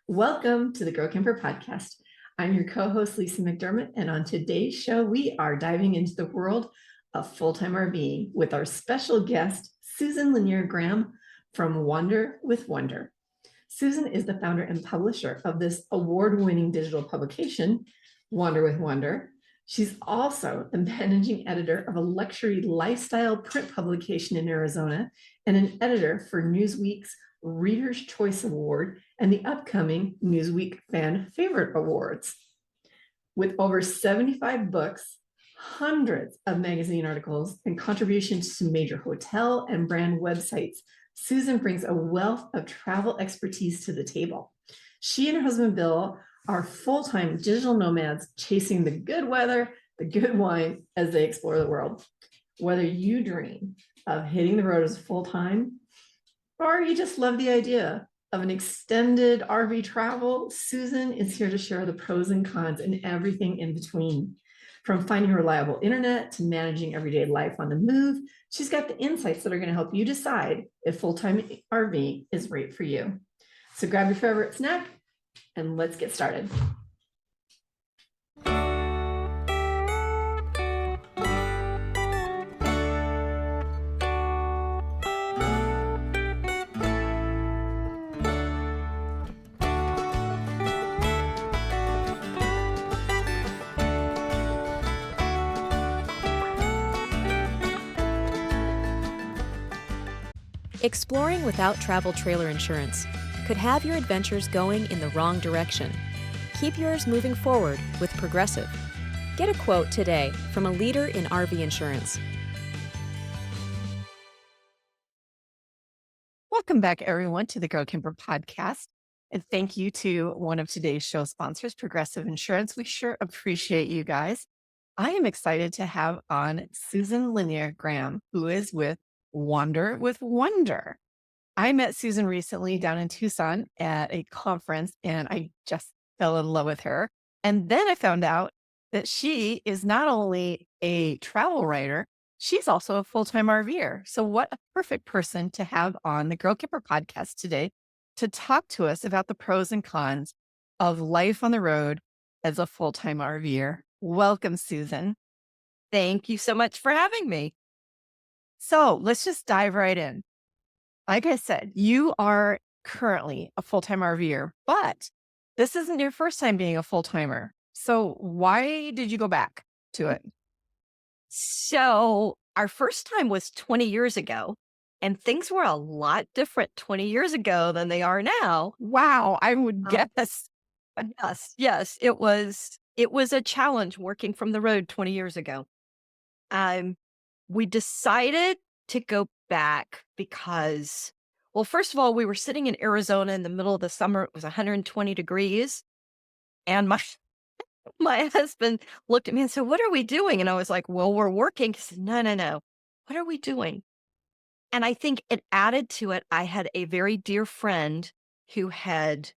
Welcome to the Grow Camper podcast. I'm your co-host, Lesa McDermott, and on today's show, we are diving into the world of full-time RVing with our special guest, Susan Lanier Graham from Wander with Wonder. Susan is the founder and publisher of this award-winning digital publication, Wander with Wonder. She's also the managing editor of a luxury lifestyle print publication in Arizona and an editor for Newsweek's Reader's Choice Award and the upcoming Newsweek Fan Favorite Awards. With over 75 books, hundreds of magazine articles, and contributions to major hotel and brand websites, Susan brings a wealth of travel expertise to the table. She and her husband, Bill, are full-time digital nomads chasing the good weather, the good wine as they explore the world. Whether you dream of hitting the road as full-time, or you just love the idea of an extended RV travel, Susan is here to share the pros and cons and everything in between. From finding reliable internet to managing everyday life on the move, she's got the insights that are going to help you decide if full-time RV is right for you. So grab your favorite snack and let's get started. Exploring without travel trailer insurance could have your adventures going in the wrong direction. Keep yours moving forward with Progressive. Get a quote today from a leader in RV insurance. Welcome back, everyone, to the Grow Camper podcast. And thank you to one of today's show sponsors, Progressive Insurance. We sure appreciate you guys. I am excited to have on Susan Lanier Graham, who is with Wander with Wonder. I met Susan recently down in Tucson at a conference, and I just fell in love with her. And then I found out that she is not only a travel writer, she's also a full-time RVer. So what a perfect person to have on the Grow Camper podcast today to talk to us about the pros and cons of life on the road as a full-time RVer. Welcome, Susan. Thank you so much for having me. So let's just dive right in. Like I said, you are currently a full-time RVer, but this isn't your first time being a full-timer. So why did you go back to it? So our first time was 20 years ago, and things were a lot different 20 years ago than they are now. Wow, I would guess. Yes, it was a challenge working from the road 20 years ago. We decided to go back because, well, first of all, we were sitting in Arizona in the middle of the summer. It was 120 degrees. And my husband looked at me and said, "What are we doing?" And I was like, "Well, we're working." He said, No. What are we doing?" And I think it added to it. I had a very dear friend who had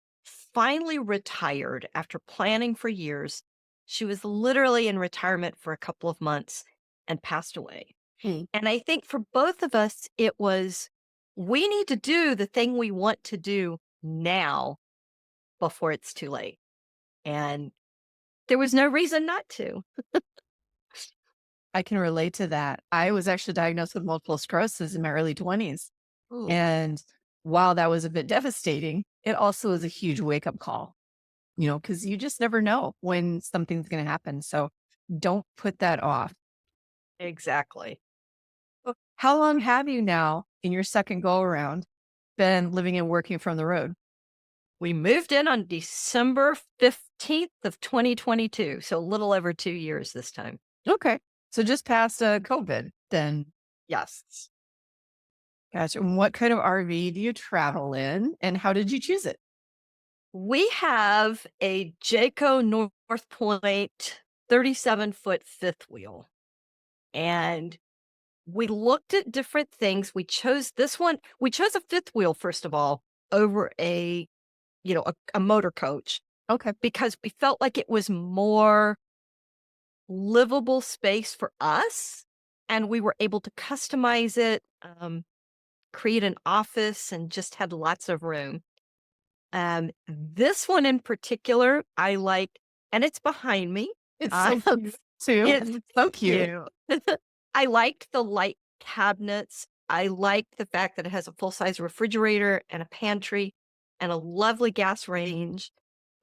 finally retired after planning for years. She was literally in retirement for a couple of months and passed away. And I think for both of us, it was, we need to do the thing we want to do now before it's too late. And there was no reason not to. I can relate to that. I was actually diagnosed with multiple sclerosis in my early 20s. Ooh. And while that was a bit devastating, it also was a huge wake-up call, because you just never know when something's going to happen. So don't put that off. Exactly. How long have you now, in your second go-around, been living and working from the road? We moved in on December 15th of 2022, so a little over 2 years this time. Okay. So just past COVID, then. Yes. Gotcha. And what kind of RV do you travel in, and how did you choose it? We have a Jayco North Point 37-foot fifth wheel. And we looked at different things. We chose this one. We chose a fifth wheel, first of all, over a motor coach. Okay. Because we felt like it was more livable space for us. And we were able to customize it, create an office, and just had lots of room. This one in particular, I like, and it's behind me. It's Uh, so cute too. it's It's so cute. cute. I liked the light cabinets. I liked the fact that it has a full-size refrigerator and a pantry and a lovely gas range.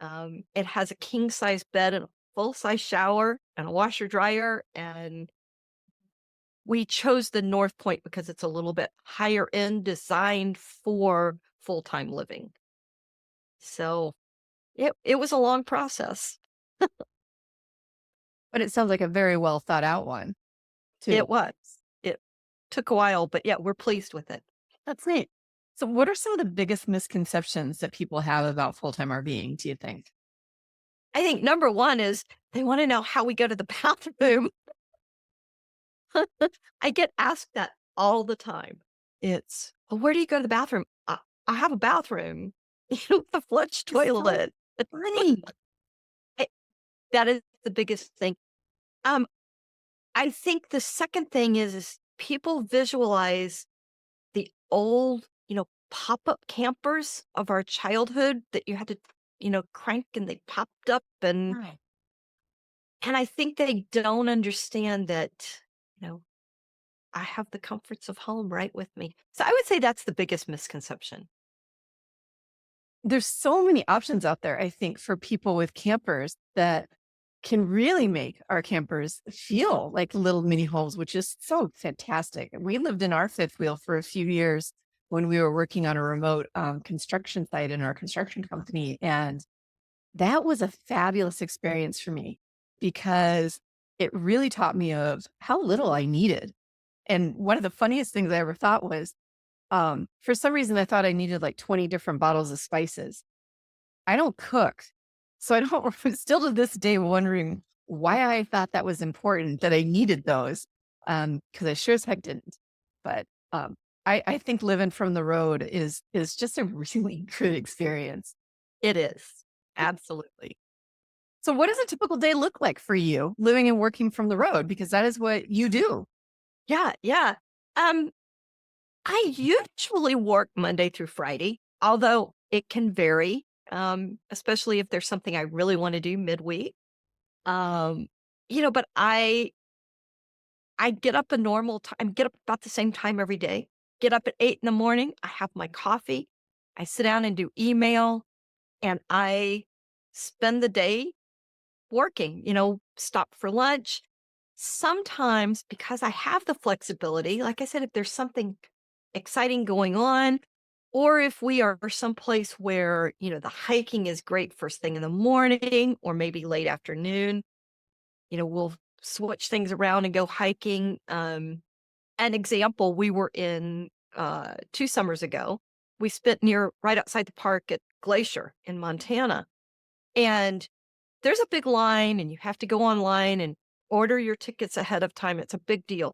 It has a king-size bed and a full-size shower and a washer dryer. And we chose the North Point because it's a little bit higher end, designed for full-time living. So it was a long process. But it sounds like a very well thought out one It too. was. It took a while, but yeah, we're pleased with it. That's neat. So what are some of the biggest misconceptions that people have about full-time RVing, do you think? I think number one is they want to know how we go to the bathroom. I get asked that all the time. It's, well, where do you go to the bathroom? I have a bathroom, the flush It's so toilet. funny. I- that is the biggest thing. Um, I think the second thing is people visualize the old, pop-up campers of our childhood that you had to, crank and they popped up, Right. and I think they don't understand that, you know, I have the comforts of home right with me. So I would say that's the biggest misconception. There's so many options out there, I think, for people with campers that can really make our campers feel like little mini homes, which is so fantastic. We lived in our fifth wheel for a few years when we were working on a remote construction site in our construction company. And that was a fabulous experience for me because it really taught me of how little I needed. And one of the funniest things I ever thought was, for some reason, I thought I needed like 20 different bottles of spices. I don't cook. So I don't, still to this day, wondering why I thought that was important, that I needed those. Cause I sure as heck didn't. But, I think living from the road is just a really good experience. It is. Absolutely. So what does a typical day look like for you living and working from the road? Because that is what you do. Yeah, yeah. Um, I usually work Monday through Friday, although it can vary, especially if there's something I really want to do midweek. Um, but I get up a normal time, get up about the same time every day. Get up at 8 in the morning. I have my coffee. I sit down and do email, and I spend the day working, stop for lunch. Sometimes because I have the flexibility, like I said, if there's something exciting going on, or if we are someplace where, the hiking is great first thing in the morning or maybe late afternoon, we'll switch things around and go hiking. An example, we were in 2 summers ago. We spent right outside the park at Glacier in Montana. And there's a big line, and you have to go online and order your tickets ahead of time. It's a big deal,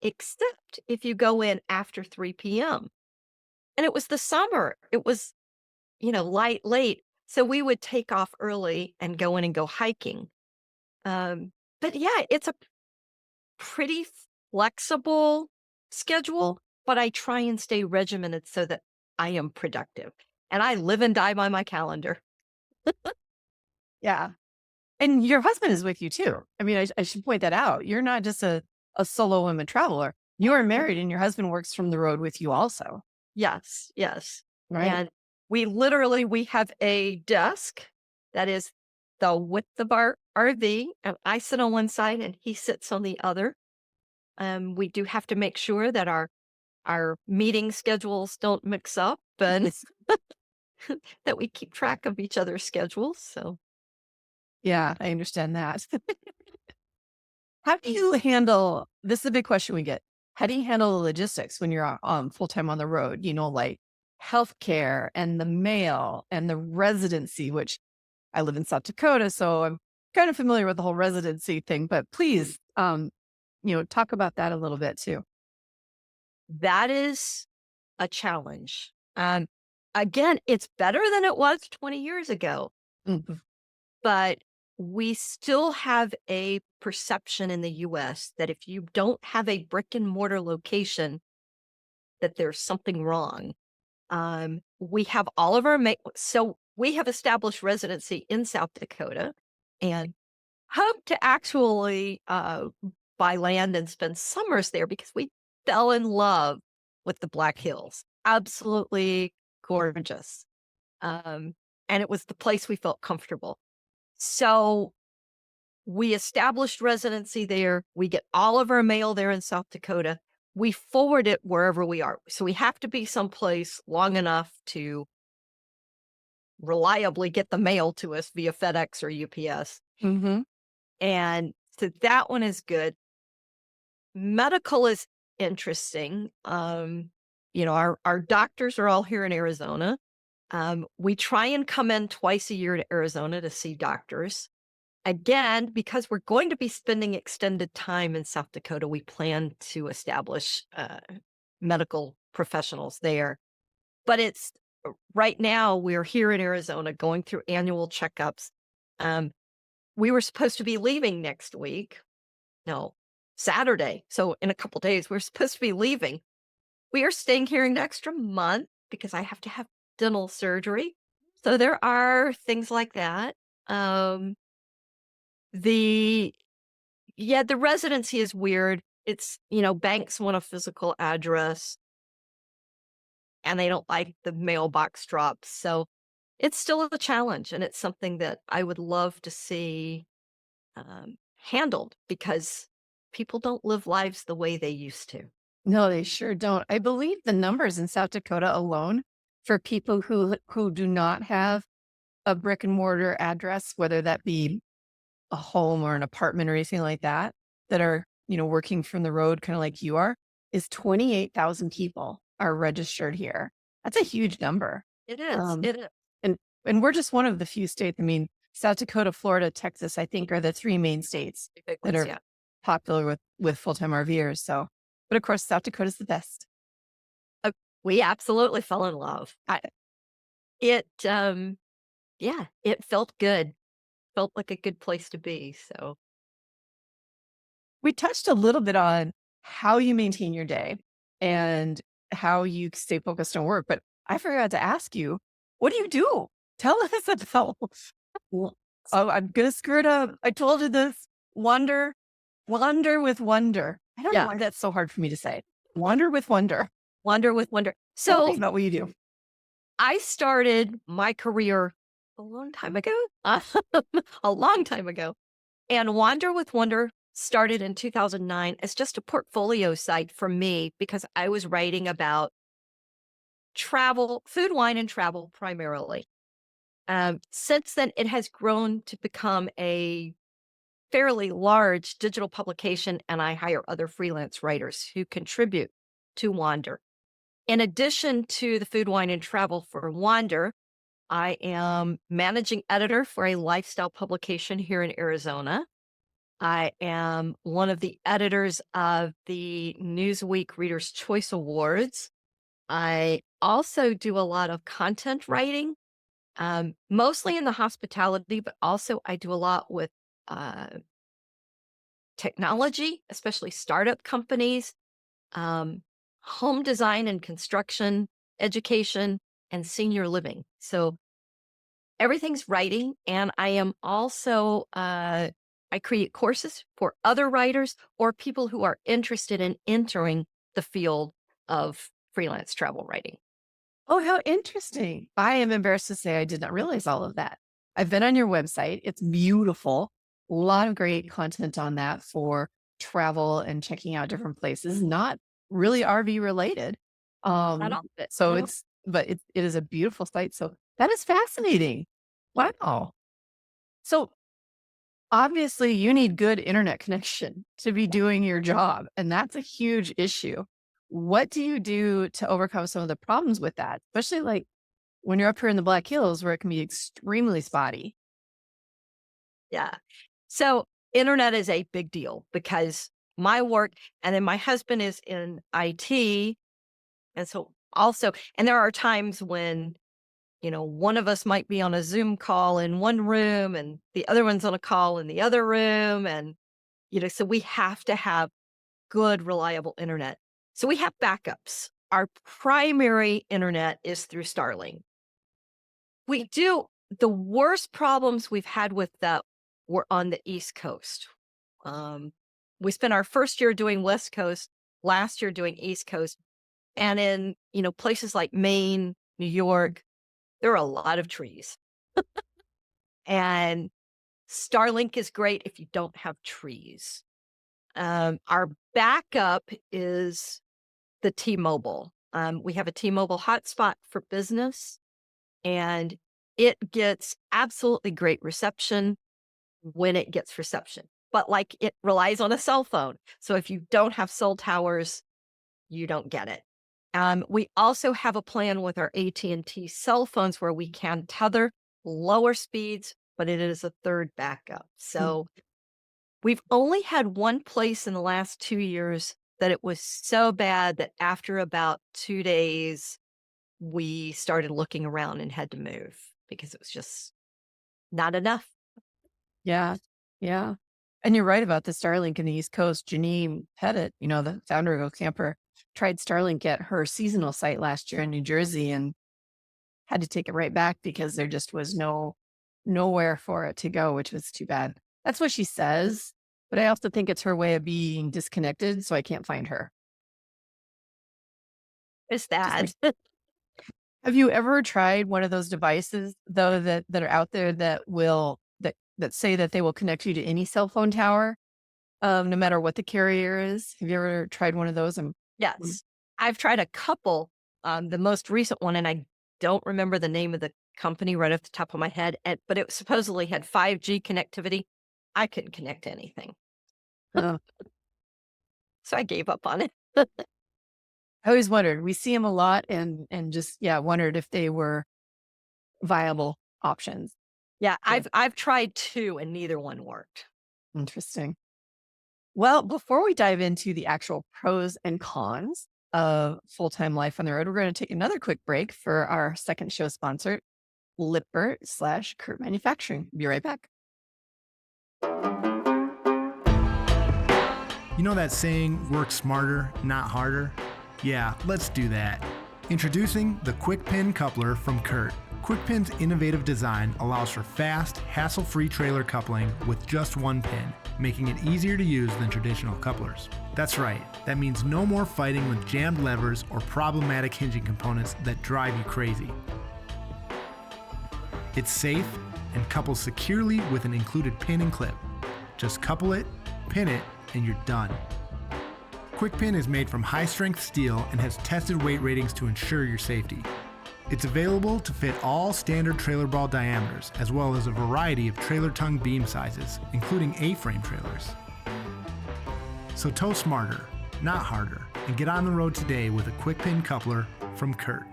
except if you go in after 3 p.m. And it was the summer. It was, light, late. So we would take off early and go in and go hiking. But yeah, it's a pretty flexible schedule, but I try and stay regimented so that I am productive. And I live and die by my calendar. Yeah. And your husband is with you too. I mean, I should point that out. You're not just a solo woman traveler. You are married and your husband works from the road with you also. Yes, yes. Right. And we have a desk that is the width of our RV, and I sit on one side and he sits on the other. We do have to make sure that our meeting schedules don't mix up and that we keep track of each other's schedules. So Yeah, I understand that. How do you handle this is a big question we get. How do you handle the logistics when you're full time on the road? Like healthcare and the mail and the residency, which I live in South Dakota, so I'm kind of familiar with the whole residency thing, but please talk about that a little bit too. that is a challenge. Again, it's better than it was 20 years ago, Mhm. but we still have a perception in the US that if you don't have a brick and mortar location, that there's something wrong. We have all of our so we have established residency in South Dakota and hope to actually buy land and spend summers there because we fell in love with the Black Hills. Absolutely gorgeous. And it was the place we felt comfortable. So we established residency there. We get all of our mail there in South Dakota. We forward it wherever we are. So we have to be someplace long enough to reliably get the mail to us via FedEx or UPS. Mm-hmm. And so that one is good. Medical is interesting. Our doctors are all here in Arizona. We try and come in twice a year to Arizona to see doctors. Again, because we're going to be spending extended time in South Dakota, we plan to establish medical professionals there. But it's right now we're here in Arizona going through annual checkups. We were supposed to be leaving next week. No, Saturday. So in a couple days, we're supposed to be leaving. We are staying here an extra month because I have to have dental surgery. So there are things like that. The residency is weird. It's, banks want a physical address and they don't like the mailbox drops. So it's still a challenge. And it's something that I would love to see handled because people don't live lives the way they used to. No, they sure don't. I believe the numbers in South Dakota alone for people who do not have a brick and mortar address, whether that be a home or an apartment or anything like that, that are, working from the road, kind of like you are, is 28,000 people are registered here. That's a huge number. It is. It is. And we're just one of the few states. I mean, South Dakota, Florida, Texas, I think are the three main states that are popular with full-time RVers. So, but of course, South Dakota's the best. We absolutely fell in love. It felt good. Felt like a good place to be. So we touched a little bit on how you maintain your day and how you stay focused on work, but I forgot to ask you, what do you do? Tell us about. Oh, I'm gonna screw it up. I told you this. Wander with wonder. I don't know why that's so hard for me to say. Wander with wonder. Wander with wonder. Tell So me about what you do. I started my career a long time ago. A long time ago. And Wander with Wonder started in 2009 as just a portfolio site for me because I was writing about travel, food, wine, and travel primarily. Since then, it has grown to become a fairly large digital publication, and I hire other freelance writers who contribute to Wander. In addition to the food, wine, and travel for Wander, I am managing editor for a lifestyle publication here in Arizona. I am one of the editors of the Newsweek Reader's Choice Awards. I also do a lot of content writing, mostly in the hospitality, but also I do a lot with technology, especially startup companies, home design and construction, education, and senior living. So everything's writing. And I am also, I create courses for other writers or people who are interested in entering the field of freelance travel writing. Oh, how interesting. I am embarrassed to say I did not realize all of that. I've been on your website. It's beautiful. A lot of great content on that for travel and checking out different places, not really RV related. Not all of it. So No. it is a beautiful site. So that is fascinating. Wow. So obviously you need good internet connection to be doing your job. And that's a huge issue. What do you do to overcome some of the problems with that? Especially like when you're up here in the Black Hills where it can be extremely spotty. Yeah. So internet is a big deal because my work and then my husband is in IT. And so also, and there are times when, one of us might be on a Zoom call in one room and the other one's on a call in the other room. And, so we have to have good, reliable internet. So we have backups. our primary internet is through Starlink. The worst problems we've had with that were on the East Coast. Um, we spent our first year doing West Coast, last year doing East Coast, and in, places like Maine, New York, there are a lot of trees. And Starlink is great if you don't have trees. Our backup is the T-Mobile. We have a T-Mobile hotspot for business, and it gets absolutely great reception when it gets reception. But like it relies on a cell phone. So if you don't have cell towers, you don't get it. We also have a plan with our AT&T cell phones where we can tether lower speeds, but it is a third backup. So we've only had one place in the last 2 years that it was so bad that after about 2 days, we started looking around and had to move because it was just not enough. Yeah. Yeah. And you're right about the Starlink in the East Coast. Janine Pettit, the founder of Go Camper, tried Starlink at her seasonal site last year in New Jersey and had to take it right back because there just was nowhere for it to go, which was too bad. That's what she says, but I also think it's her way of being disconnected, so I can't find her. It's Just that. Have you ever tried one of those devices though that are out there that that say that they will connect you to any cell phone tower, no matter what the carrier is? Have you ever tried one of those? Yes. I've tried a couple. The most recent one, and I don't remember the name of the company right off the top of my head, but it supposedly had 5G connectivity. I couldn't connect to anything. Oh, So I gave up on it. I always wondered. We see them a lot, and just wondered if they were viable options. Yeah, Yeah. I've tried 2 and neither one worked. Interesting. Well, before we dive into the actual pros and cons of full-time life on the road, we're going to take another quick break for our second show sponsor, Lippert/Curt Manufacturing. Be right back. You know that saying, work smarter, not harder? Yeah, let's do that. Introducing the Quick Pin Coupler from Curt. Quick Pin's innovative design allows for fast, hassle-free trailer coupling with just one pin, making it easier to use than traditional couplers. That's right, that means no more fighting with jammed levers or problematic hinging components that drive you crazy. It's safe and couples securely with an included pin and clip. Just couple it, pin it, and you're done. Quick Pin is made from high-strength steel and has tested weight ratings to ensure your safety. It's available to fit all standard trailer ball diameters, as well as a variety of trailer tongue beam sizes, including A-frame trailers. So tow smarter, not harder, and get on the road today with a Quick Pin coupler from Curt.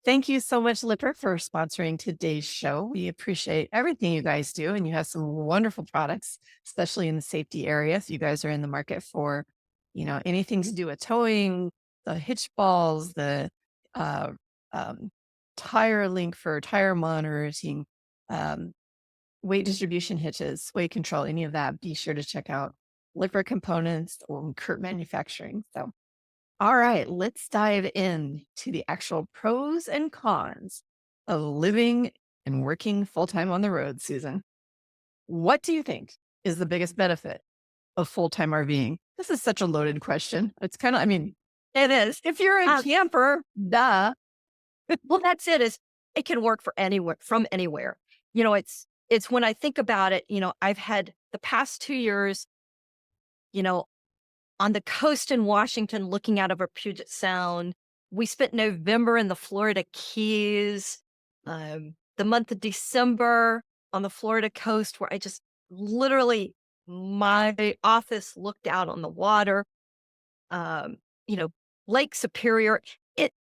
Thank you so much, Lippert, for sponsoring today's show. We appreciate everything you guys do, and you have some wonderful products, especially in the safety area. If you guys are in the market for, anything to do with towing, the hitch balls, the tire link for tire monitoring, weight distribution hitches, weight control, any of that, be sure to check out Lippert Components or Curt Manufacturing. So, all right, let's dive in to the actual pros and cons of living and working full-time on the road, Susan. What do you think is the biggest benefit of full-time RVing? This is such a loaded question. It's kind of, It is. if you're a camper, duh. Well, that's it. Is it can work for anywhere from anywhere. It's when I think about it, I've had the past 2 years, on the coast in Washington looking out over Puget Sound. We spent November in the Florida Keys, the month of December on the Florida coast, where I just literally, my office looked out on the water, Lake Superior.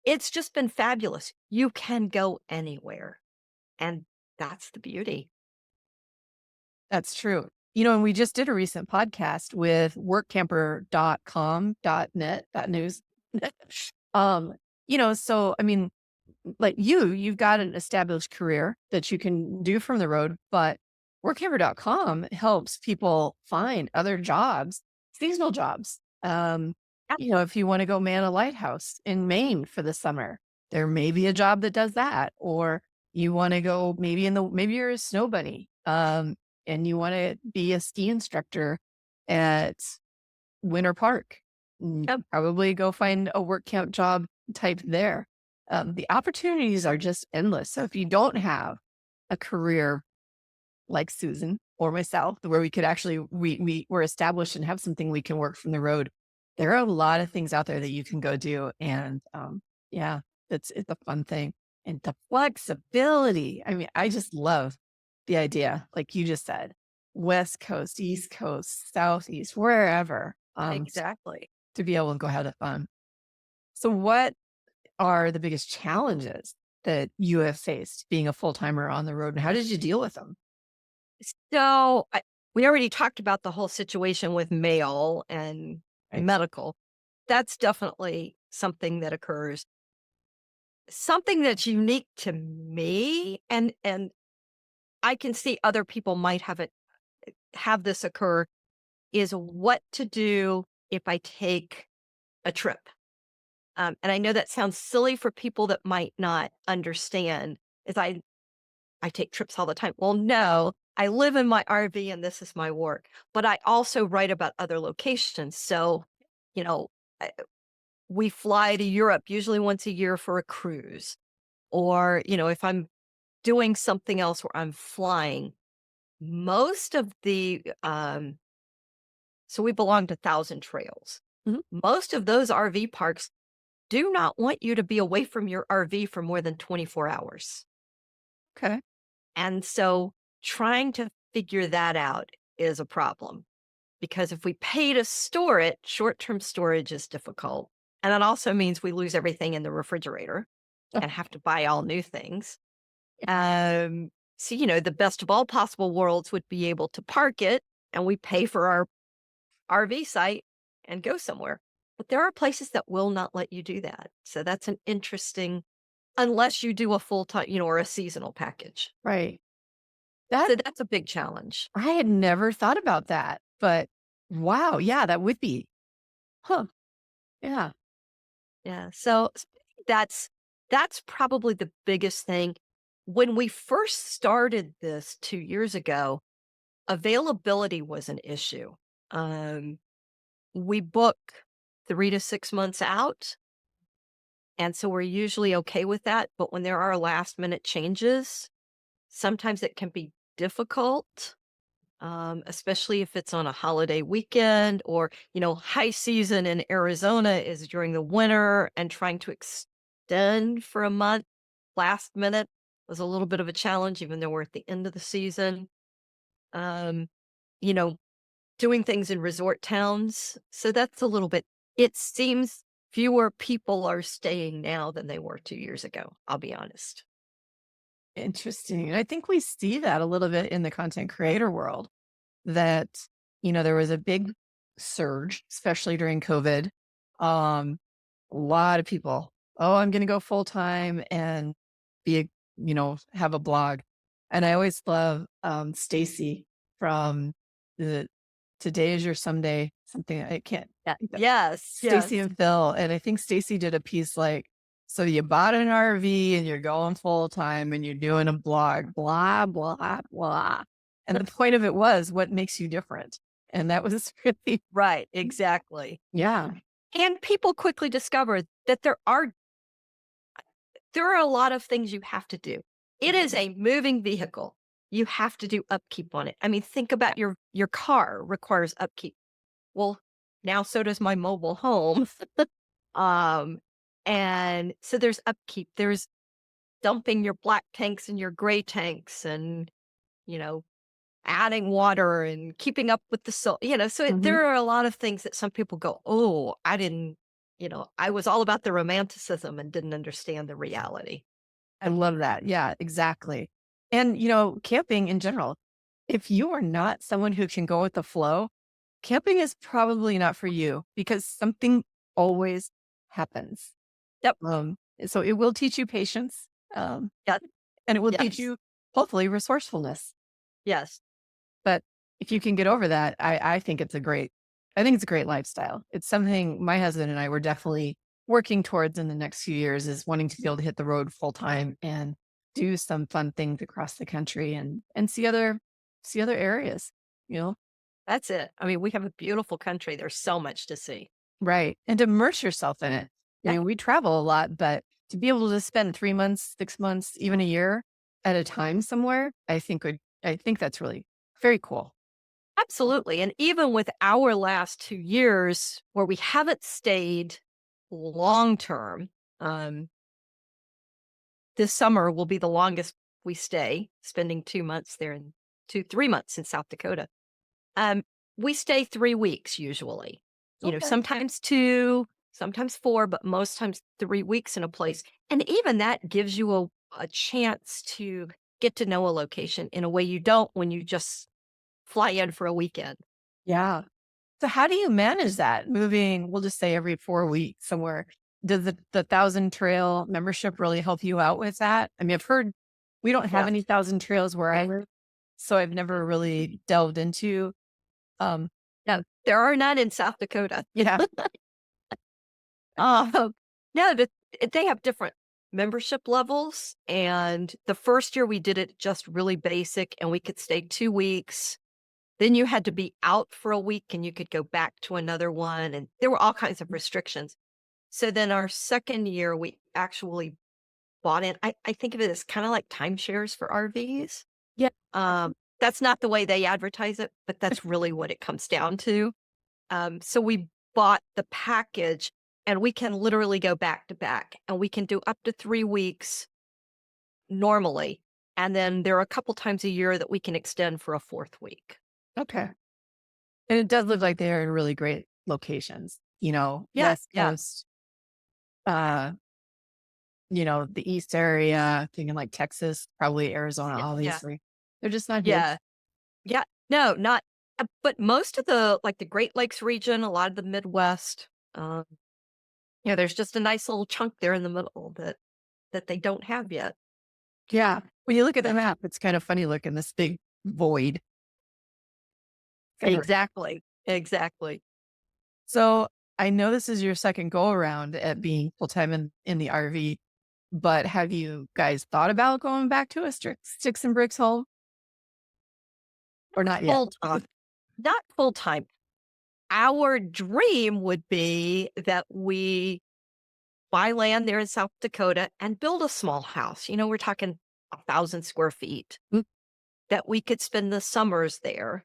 It's just been fabulous. You can go anywhere. And that's the beauty. That's true. And we just did a recent podcast with workcamper.com.net.news. So like you've got an established career that you can do from the road, but workcamper.com helps people find other jobs seasonal jobs. Yep. If you want to go man a lighthouse in Maine for the summer, there may be a job that does that. Or you want to go maybe you're a snow bunny, and you want to be a ski instructor at Winter Park. Yep. Probably go find a work camp job type there. The opportunities are just endless. So if you don't have a career like Susan or myself, where we could actually, we're established and have something we can work from the road, there are a lot of things out there that you can go do. And yeah, it's a fun thing. And the flexibility. I mean, I just love the idea, like you just said, West Coast, East Coast, Southeast, wherever, Exactly. to be able to go have fun. So what are the biggest challenges that you have faced being a full-timer on the road, and how did you deal with them? So we already talked about the whole situation with mail and Right. medical. That's definitely something that occurs. Something that's unique to me, and I can see other people might have this occur, is what to do if I take a trip. And I know that sounds silly for people that might not understand, is I take trips all the time. Well, no, I live in my RV and this is my work, but I also write about other locations. So, you know, I- we fly to Europe usually once a year for a cruise, or, if I'm doing something else where I'm flying, most of so we belong to Thousand Trails. Mhm. Most of those RV parks do not want you to be away from your RV for more than 24 hours. Okay. And so trying to figure that out is a problem, because if we pay to store it, short-term storage is difficult. And that also means we lose everything in the refrigerator Oh. and have to buy all new things. So, the best of all possible worlds would be able to park it and we pay for our RV site and go somewhere. But there are places that will not let you do that. So that's an interesting, unless you do a full time, or a seasonal package. Right. So That that's a big challenge. I had never thought about that, but wow, yeah, that would be. Huh. Yeah. Yeah. So that's probably the biggest thing. When we first started this 2 years ago, availability was an issue. Um, we book 3 to 6 months out. And so we're usually okay with that. But when there are last minute changes, sometimes it can be difficult, especially if it's on a holiday weekend, or, high season in Arizona is during the winter, and trying to extend for a month last minute was a little bit of a challenge, even though we're at the end of the season. Um, you know, Doing things in resort towns. So that's a little bit, it seems fewer people are staying now than they were 2 years ago. I'll be honest. Interesting. And I think we see that a little bit in the content creator world, that, there was a big surge, especially during COVID. A lot of people, oh, I'm going to go full time and have a blog. And I always love Stacy from the Today is Your Someday, something I can't. Yes. Stacy Yes. and Phil. And I think Stacy did a piece like, so you bought an RV and you're going full time and you're doing a blog, blah, blah, blah. And the point of it was, what makes you different? And that was really, Right. Exactly. yeah. And people quickly discovered that there are a lot of things you have to do. It is a moving vehicle. You have to do upkeep on it. I mean, think about your car requires upkeep. Well, now so does my mobile home. um, and so there's upkeep. There's dumping your black tanks and your gray tanks, and you know, adding water and keeping up with the soil. Mhm. There are a lot of things that some people go, "Oh, I didn't." I was all about the romanticism and didn't understand the reality. I love that. Yeah, exactly. And, camping in general, if you are not someone who can go with the flow, camping is probably not for you, because something always happens. Yep. So it will teach you patience. Yeah. And it will teach Yes. you, hopefully, resourcefulness. Yes. But if you can get over that, I think it's a great I think it's a great lifestyle. It's something my husband and I were definitely working towards in the next few years, is wanting to be able to hit the road full time and do some fun things across the country and see other areas, you know? That's it. I mean, we have a beautiful country. There's so much to see. Right. And to immerse yourself in it. I Yeah. mean, we travel a lot, but to be able to spend 3 months, 6 months, even a year at a time somewhere, I think that's really very cool. Absolutely. And even with our last 2 years where we haven't stayed long term, this summer will be the longest we stay, spending 2 months there and 3 months in South Dakota. Um, we stay 3 weeks usually, Okay. sometimes two, sometimes four, but most times 3 weeks in a place. And even that gives you a chance to get to know a location in a way you don't when you just fly in for a weekend. Yeah. So how do you manage that moving, we'll just say every 4 weeks somewhere? Does the Thousand Trail membership really help you out with that? I mean, I've heard we don't have Yes. any Thousand Trails where I live, so I've never really delved into, um, No, there are none in South Dakota. yeah. Uh, no, they have different membership levels. And the first year we did it just really basic and we could stay 2 weeks. Then you had to be out for a week and you could go back to another one. And there were all kinds of restrictions. So then our second year, we actually bought in. I think of it as kind of like timeshares for RVs. Yeah. That's not the way they advertise it, but that's really what it comes down to. So we bought the package and we can literally go back to back and we can do up to 3 weeks normally. And then there are a couple times a year that we can extend for a fourth week. Okay. And it does look like they are in really great locations, Yeah, West yeah. Coast, uh, the East area, thinking like Texas, probably Arizona, Yeah. obviously. They're just not here. Yeah. Yeah. No, not, but most of like the Great Lakes region, a lot of the Midwest, um, there's just a nice little chunk there in the middle that they don't have yet. Yeah. When you look at the map, it's kind of funny looking, this big void. Kinda- Exactly. Exactly. So I know this is your second go around at being full time in the RV, but have you guys thought about going back to a sticks and bricks home or not yet? Full time. Not full time. Our dream would be that we buy land there in South Dakota and build a small house. We're talking 1,000 square feet Mm. that we could spend the summers there.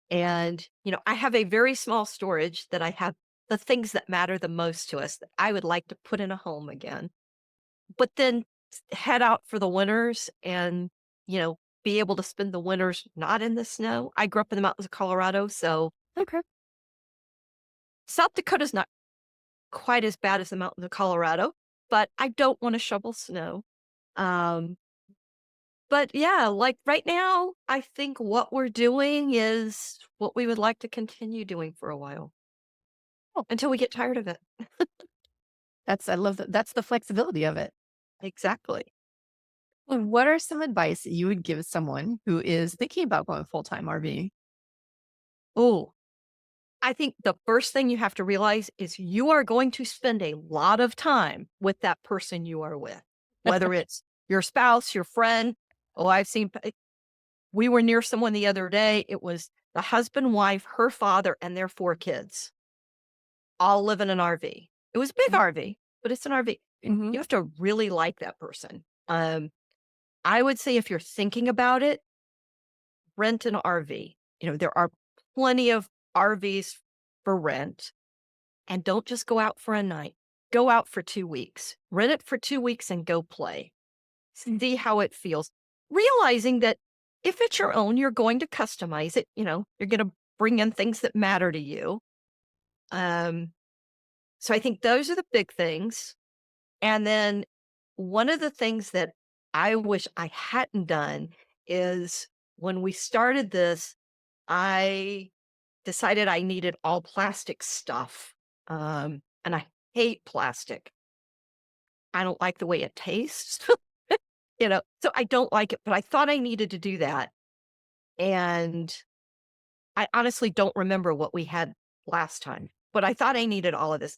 And, I have a very small storage that I have the things that matter the most to us that I would like to put in a home again, but then head out for the winters and, be able to spend the winters not in the snow. I grew up in the mountains of Colorado, so Okay. South Dakota's not quite as bad as the mountains of Colorado, but I don't want to shovel snow. Um, but yeah, like right now, I think what we're doing is what we would like to continue doing for a while until we get tired of it. I love that. That's the flexibility of it. Exactly. Well, what are some advice that you would give someone who is thinking about going full time RV? Oh, I think the first thing you have to realize is you are going to spend a lot of time with that person you are with, whether it's your spouse, your friend. Oh, we were near someone the other day. It was the husband, wife, her father, and their 4 kids all live in an RV. It was a big RV, but it's an RV. Mhm. You have to really like that person. I would say if you're thinking about it, rent an RV. There are plenty of RVs for rent, and don't just go out for a night. Go out for 2 weeks. Rent it for 2 weeks and go play. See how it feels. Realizing that if it's your own, you're going to customize it. You're going to bring in things that matter to you. So I think those are the big things. And then one of the things that I wish I hadn't done is when we started this, I decided I needed all plastic stuff. And I hate plastic. I don't like the way it tastes, so I don't like it, but I thought I needed to do that. And I honestly don't remember what we had last time, but I thought I needed all of this.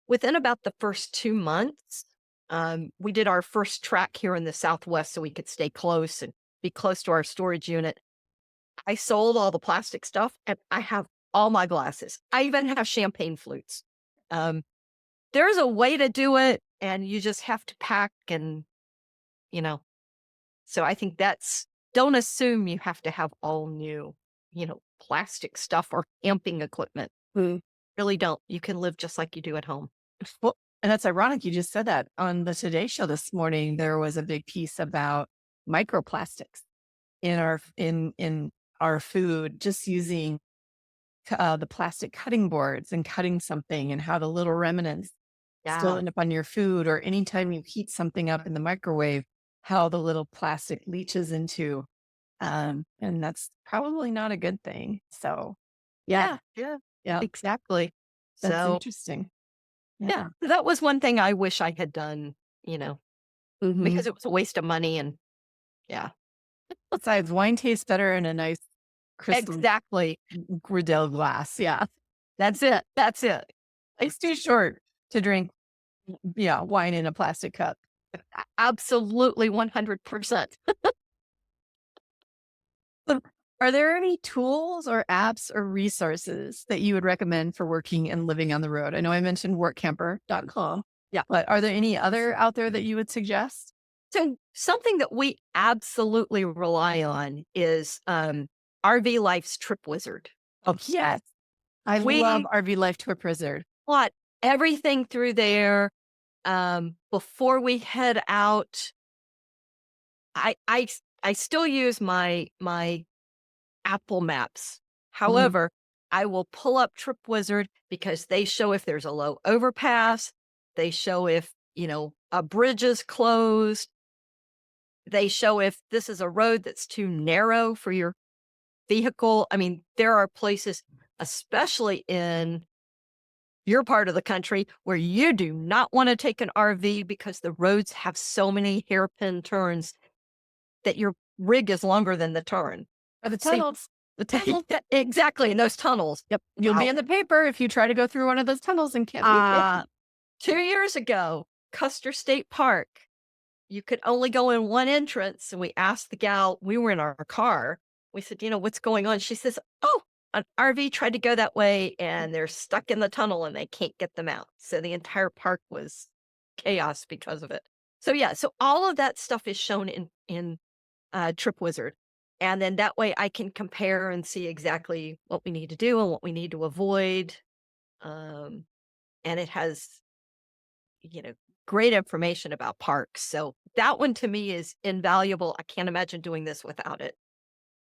Within about the first 2 months, we did our first track here in the Southwest so we could stay close and be close to our storage unit. I sold all the plastic stuff and I have all my glasses. I even have champagne flutes. Um, there's a way to do it, and you just have to pack and, you know, so I think don't assume you have to have all new, plastic stuff or camping equipment. Mm. Really don't. You can live just like you do at home. Well, and that's ironic you just said that. On the Today Show this morning, there was a big piece about microplastics in our food, just using the plastic cutting boards and cutting something, and how the little remnants still Yeah. end up on your food, or anytime you heat something up in the microwave, how the little plastic leaches into, and that's probably not a good thing. So yeah, Yeah. yeah, Exactly. that's So, interesting. yeah, that was one thing I wish I had done, Mhm. because it was a waste of money. And yeah, Besides, wine tastes better in a nice crystal exactly. Gradel glass. Yeah. That's it. That's it. It's too short to drink, yeah, wine in a plastic cup. Absolutely 100%. So, are there any tools or apps or resources that you would recommend for working and living on the road? I know I mentioned workcamper.com. Yeah. But are there any other out there that you would suggest? So something that we absolutely rely on is RV Life's Trip Wizard. Oh, yes. I We love RV Life Trip Wizard. plot everything through there. Before we head out, I still use my Apple Maps. However, I will pull up Trip Wizard because they show if there's a low overpass. They show if, a bridge is closed. They show if this is a road that's too narrow for your vehicle. I mean, there are places, especially in your part of the country, where you do not want to take an RV because the roads have so many hairpin turns that your rig is longer than the turn. Or the See, tunnels. The tunnels. exactly, in those tunnels. Yep. You'll be in the paper if you try to go through one of those tunnels and can't be. 2 years ago, Custer State Park, you could only go in one entrance. And we asked the gal, we were in our car. We said, what's going on? She says, oh, an RV tried to go that way and they're stuck in the tunnel and they can't get them out. So the entire park was chaos because of it. So yeah, so all of that stuff is shown in Trip Wizard. And then that way I can compare and see exactly what we need to do and what we need to avoid. And it has, great information about parks. So that one to me is invaluable. I can't imagine doing this without it.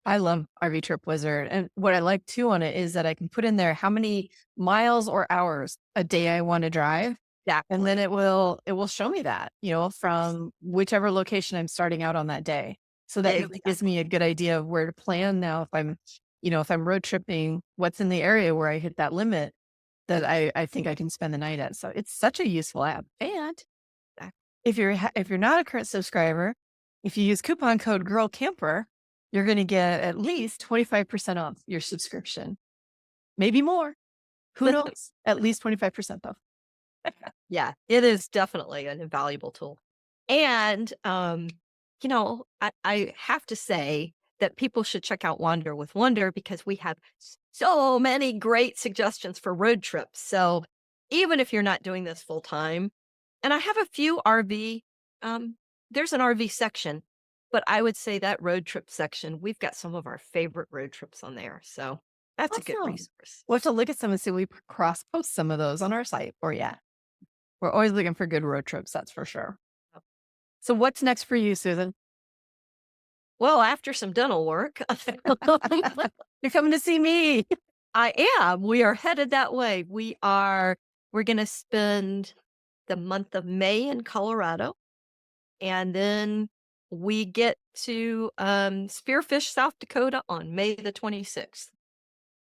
I love RV Trip Wizard. And what I like too on it is that I can put in there how many miles or hours a day I want to drive. Exactly. And then it will show me that, from whichever location I'm starting out on that day. So that really gives me a good idea of where to plan now. If I'm road tripping, what's in the area where I hit that limit that I think I can spend the night at. So it's such a useful app. And if you're not a current subscriber, if you use coupon code Girl Camper, you're going to get at least 25% off your subscription. Maybe more. Who knows? At least 25% off. Yeah, it is definitely an invaluable tool. And, I have to say that people should check out Wander with Wonder because we have so many great suggestions for road trips. So even if you're not doing this full time, and I have a few there's an RV section, but I would say that road trip section, we've got some of our favorite road trips on there. So that's a good Awesome. resource. We'll have to look at some and see if we cross post some of those on our site. Or yeah, we're always looking for good road trips. That's for sure. So what's next for you, Susan? Well, after some dental work, You're coming to see me. I am. We are headed that way. We're going to spend the month of May in Colorado. And then we get to Spearfish, South Dakota on May the 26th.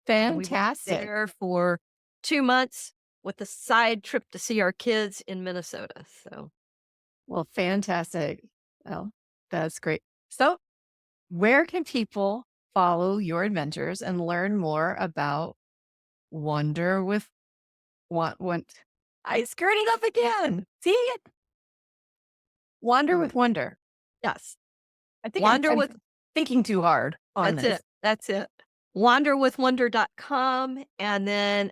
And we will be Fantastic. there for 2 months with a side trip to see our kids in Minnesota. So, Well, fantastic. Well, that's great. So where can people follow your adventures and learn more about Wonder with want. I screwed it up again. See it? Wander with wonder. Yes. I think Wander I'm with thinking too hard on That's this. it. That's it. Wanderwithwonder.com, and then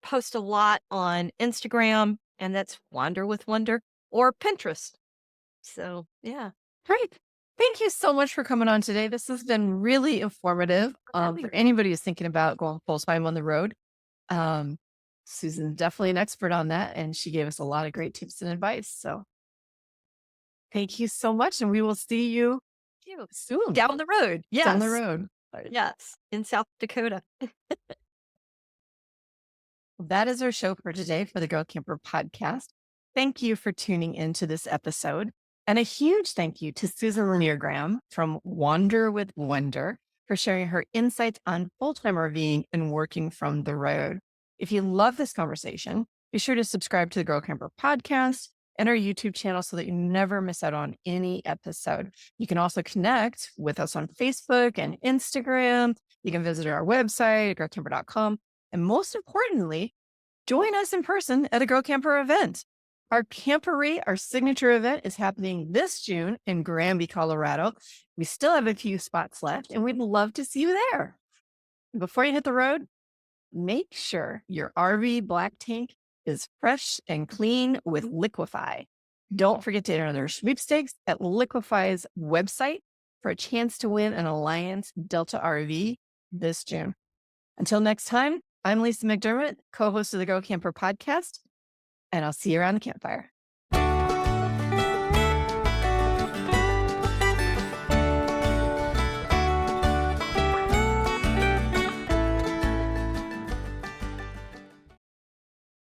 post a lot on Instagram, and that's Wander with Wonder, or Pinterest. So yeah. Great. Thank you so much for coming on today. This has been really informative for anybody who's thinking about going full time on the road. Susan's definitely an expert on that, and she gave us a lot of great tips and advice. So thank you so much, and we will see you soon. Down the road. Yes. Down the road. Yes. In South Dakota. That is our show for today for the Girl Camper podcast. Thank you for tuning into this episode. And a huge thank you to Susan Lanier Graham from Wander with Wonder for sharing her insights on full-time RVing and working from the road. If you love this conversation, be sure to subscribe to the Girl Camper podcast and our YouTube channel so that you never miss out on any episode. You can also connect with us on Facebook and Instagram. You can visit our website, girlcamper.com. And most importantly, join us in person at a Girl Camper event. Our Camporee, our signature event, is happening this June in Granby, Colorado. We still have a few spots left, and we'd love to see you there. Before you hit the road, make sure your RV black tank is fresh and clean with Liquify. Don't forget to enter their sweepstakes at Liquify's website for a chance to win an Alliance Delta RV this June. Until next time, I'm Lesa McDermott, co-host of the Girl Camper podcast, and I'll see you around the campfire.